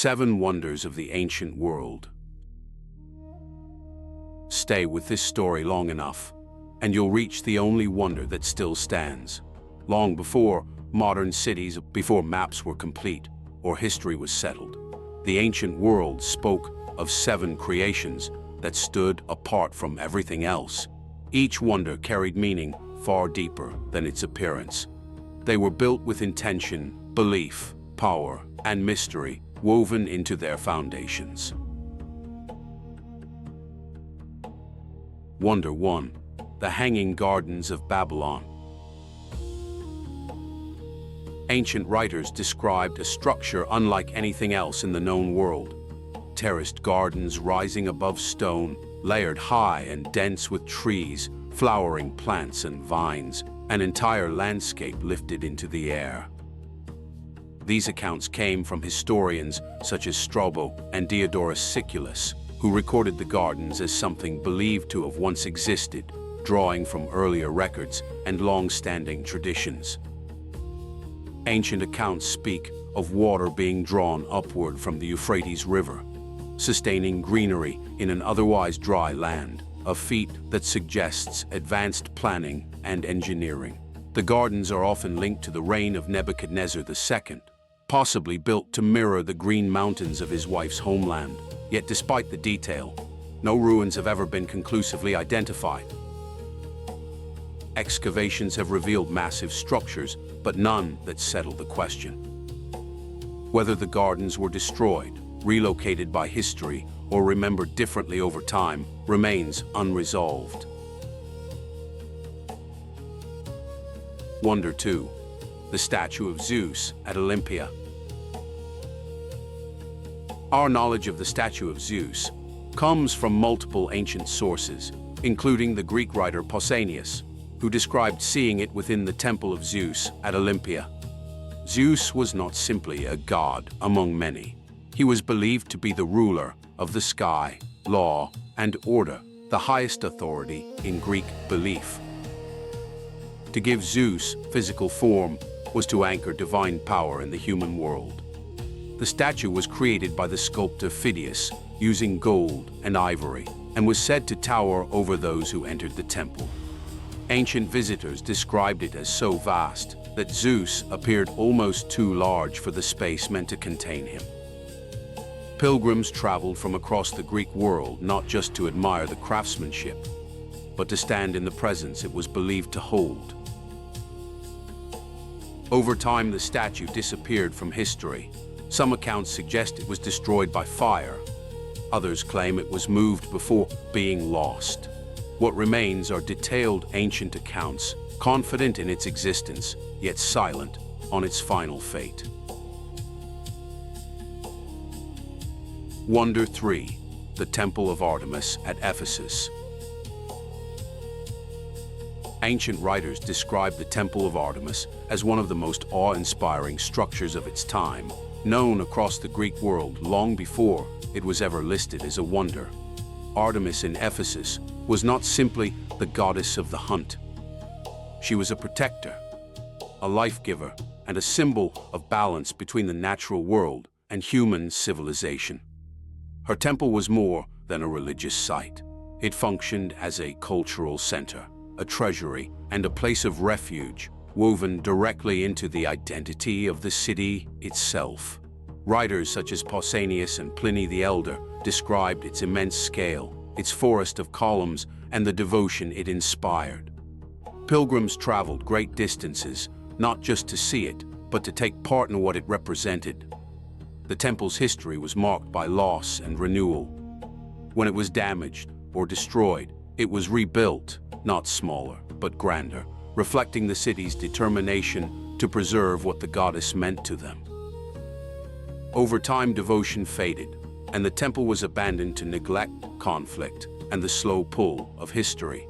7 Wonders of the Ancient World. Stay with this story long enough, and you'll reach the only wonder that still stands. Long before modern cities, before maps were complete, or history was settled, the ancient world spoke of 7 creations that stood apart from everything else. Each wonder carried meaning far deeper than its appearance. They were built with intention, belief, power, and mystery woven into their foundations. Wonder 1. The Hanging Gardens of Babylon. Ancient writers described a structure unlike anything else in the known world. Terraced gardens rising above stone, layered high and dense with trees, flowering plants and vines, an entire landscape lifted into the air. These accounts came from historians such as Strabo and Diodorus Siculus, who recorded the gardens as something believed to have once existed, drawing from earlier records and long-standing traditions. Ancient accounts speak of water being drawn upward from the Euphrates River, sustaining greenery in an otherwise dry land, a feat that suggests advanced planning and engineering. The gardens are often linked to the reign of Nebuchadnezzar II, possibly built to mirror the green mountains of his wife's homeland. Yet despite the detail, no ruins have ever been conclusively identified. Excavations have revealed massive structures, but none that settle the question. Whether the gardens were destroyed, relocated by history, or remembered differently over time remains unresolved. Wonder 2. The Statue of Zeus at Olympia. Our knowledge of the statue of Zeus comes from multiple ancient sources, including the Greek writer Pausanias, who described seeing it within the temple of Zeus at Olympia. Zeus was not simply a god among many. He was believed to be the ruler of the sky, law, and order, the highest authority in Greek belief. To give Zeus physical form was to anchor divine power in the human world. The statue was created by the sculptor Phidias using gold and ivory, and was said to tower over those who entered the temple. Ancient visitors described it as so vast that Zeus appeared almost too large for the space meant to contain him. Pilgrims traveled from across the Greek world not just to admire the craftsmanship, but to stand in the presence it was believed to hold. Over time, the statue disappeared from history. Some accounts suggest it was destroyed by fire. Others claim it was moved before being lost. What remains are detailed ancient accounts, confident in its existence, yet silent on its final fate. Wonder 3. The Temple of Artemis at Ephesus. Ancient writers describe the Temple of Artemis as one of the most awe-inspiring structures of its time, known across the Greek world long before it was ever listed as a wonder. Artemis in Ephesus was not simply the goddess of the hunt. She was a protector, a life-giver, and a symbol of balance between the natural world and human civilization. Her temple was more than a religious site. It functioned as a cultural center, a treasury, and a place of refuge, woven directly into the identity of the city itself. Writers such as Pausanias and Pliny the Elder described its immense scale, its forest of columns, and the devotion it inspired. Pilgrims traveled great distances, not just to see it, but to take part in what it represented. The temple's history was marked by loss and renewal. When it was damaged or destroyed, it was rebuilt, not smaller, but grander, reflecting the city's determination to preserve what the goddess meant to them. Over time, devotion faded, and the temple was abandoned to neglect, conflict, and the slow pull of history.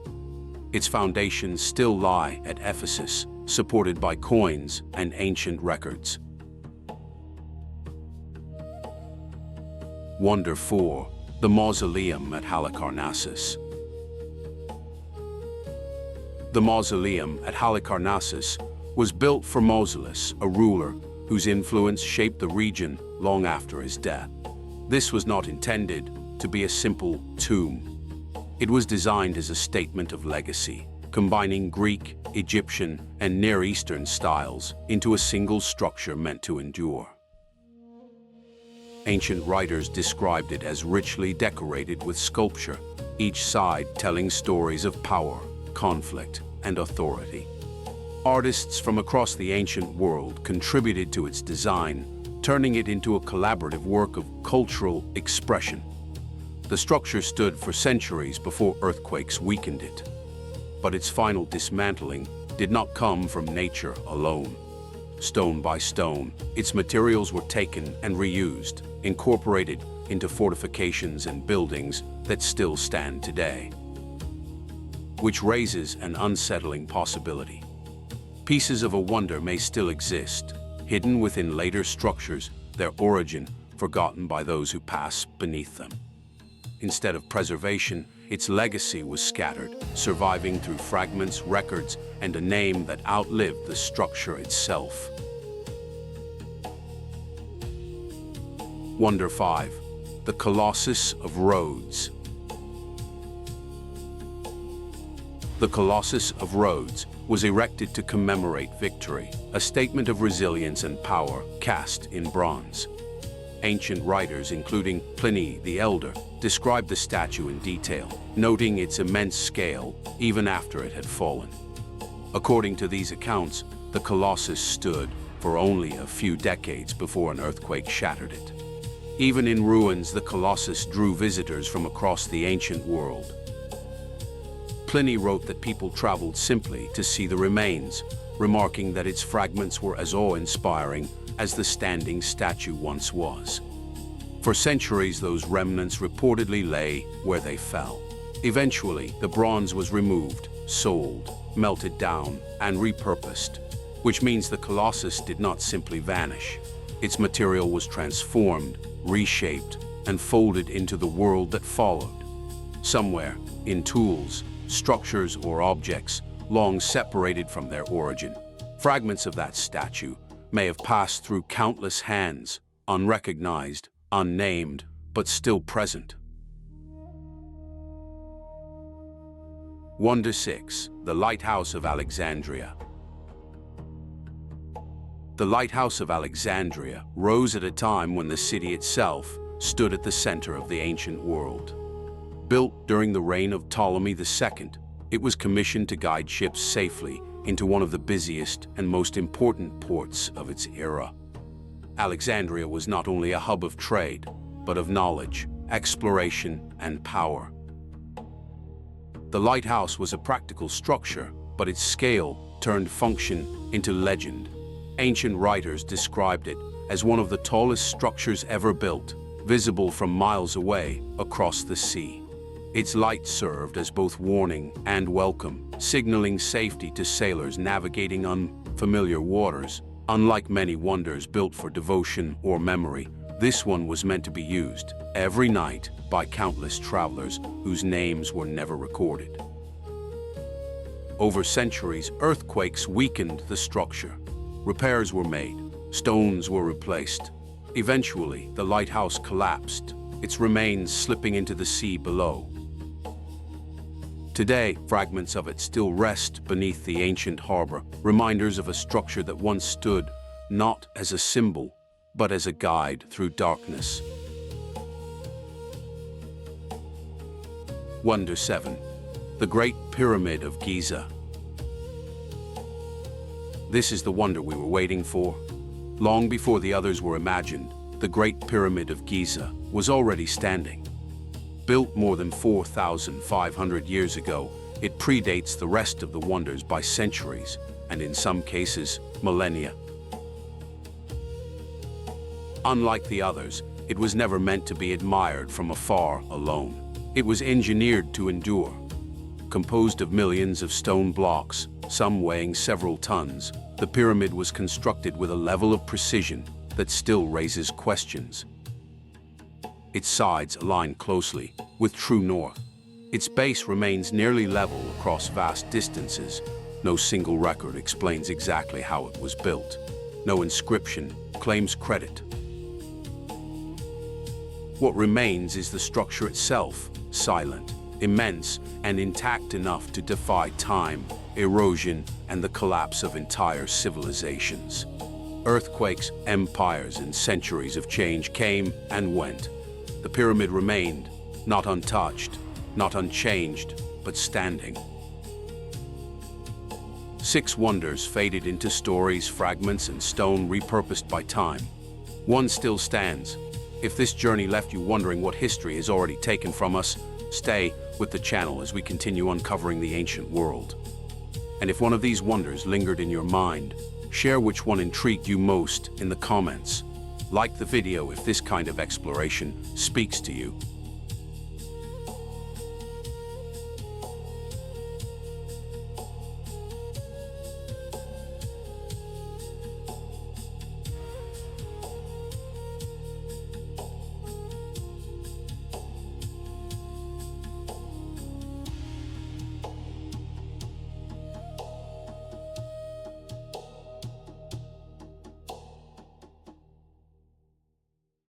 Its foundations still lie at Ephesus, supported by coins and ancient records. Wonder 4. The Mausoleum at Halicarnassus. The mausoleum at Halicarnassus was built for Mausolus, a ruler whose influence shaped the region long after his death. This was not intended to be a simple tomb. It was designed as a statement of legacy, combining Greek, Egyptian, and Near Eastern styles into a single structure meant to endure. Ancient writers described it as richly decorated with sculpture, each side telling stories of power, conflict, and authority. Artists from across the ancient world contributed to its design, turning it into a collaborative work of cultural expression. The structure stood for centuries before earthquakes weakened it. But its final dismantling did not come from nature alone. Stone by stone, its materials were taken and reused, incorporated into fortifications and buildings that still stand today. Which raises an unsettling possibility. Pieces of a wonder may still exist, hidden within later structures, their origin forgotten by those who pass beneath them. Instead of preservation, its legacy was scattered, surviving through fragments, records, and a name that outlived the structure itself. Wonder 5. The Colossus of Rhodes. The Colossus of Rhodes was erected to commemorate victory, a statement of resilience and power cast in bronze. Ancient writers, including Pliny the Elder, described the statue in detail, noting its immense scale even after it had fallen. According to these accounts, the Colossus stood for only a few decades before an earthquake shattered it. Even in ruins, the Colossus drew visitors from across the ancient world. Pliny wrote that people traveled simply to see the remains, remarking that its fragments were as awe-inspiring as the standing statue once was. For centuries, those remnants reportedly lay where they fell. Eventually, the bronze was removed, sold, melted down, and repurposed, which means the Colossus did not simply vanish. Its material was transformed, reshaped, and folded into the world that followed. Somewhere, in tools, structures, or objects long separated from their origin, fragments of that statue may have passed through countless hands, unrecognized, unnamed, but still present. Wonder 6. The Lighthouse of Alexandria. The Lighthouse of Alexandria rose at a time when the city itself stood at the center of the ancient world. Built during the reign of Ptolemy II, it was commissioned to guide ships safely into one of the busiest and most important ports of its era. Alexandria was not only a hub of trade, but of knowledge, exploration, and power. The lighthouse was a practical structure, but its scale turned function into legend. Ancient writers described it as one of the tallest structures ever built, visible from miles away across the sea. Its light served as both warning and welcome, signaling safety to sailors navigating unfamiliar waters. Unlike many wonders built for devotion or memory, this one was meant to be used every night by countless travelers whose names were never recorded. Over centuries, earthquakes weakened the structure. Repairs were made, stones were replaced. Eventually, the lighthouse collapsed, its remains slipping into the sea below. Today, fragments of it still rest beneath the ancient harbor, reminders of a structure that once stood not as a symbol, but as a guide through darkness. Wonder 7. The Great Pyramid of Giza. This is the wonder we were waiting for. Long before the others were imagined, the Great Pyramid of Giza was already standing. Built more than 4,500 years ago, it predates the rest of the wonders by centuries, and in some cases, millennia. Unlike the others, it was never meant to be admired from afar alone. It was engineered to endure. Composed of millions of stone blocks, some weighing several tons, the pyramid was constructed with a level of precision that still raises questions. Its sides align closely with true north. Its base remains nearly level across vast distances. No single record explains exactly how it was built. No inscription claims credit. What remains is the structure itself, silent, immense, and intact enough to defy time, erosion, and the collapse of entire civilizations. Earthquakes, empires, and centuries of change came and went. The pyramid remained, not untouched, not unchanged, but standing. 6 wonders faded into stories, fragments, and stone repurposed by time. One still stands. If this journey left you wondering what history has already taken from us, stay with the channel as we continue uncovering the ancient world. And if one of these wonders lingered in your mind, share which one intrigued you most in the comments. Like the video if this kind of exploration speaks to you.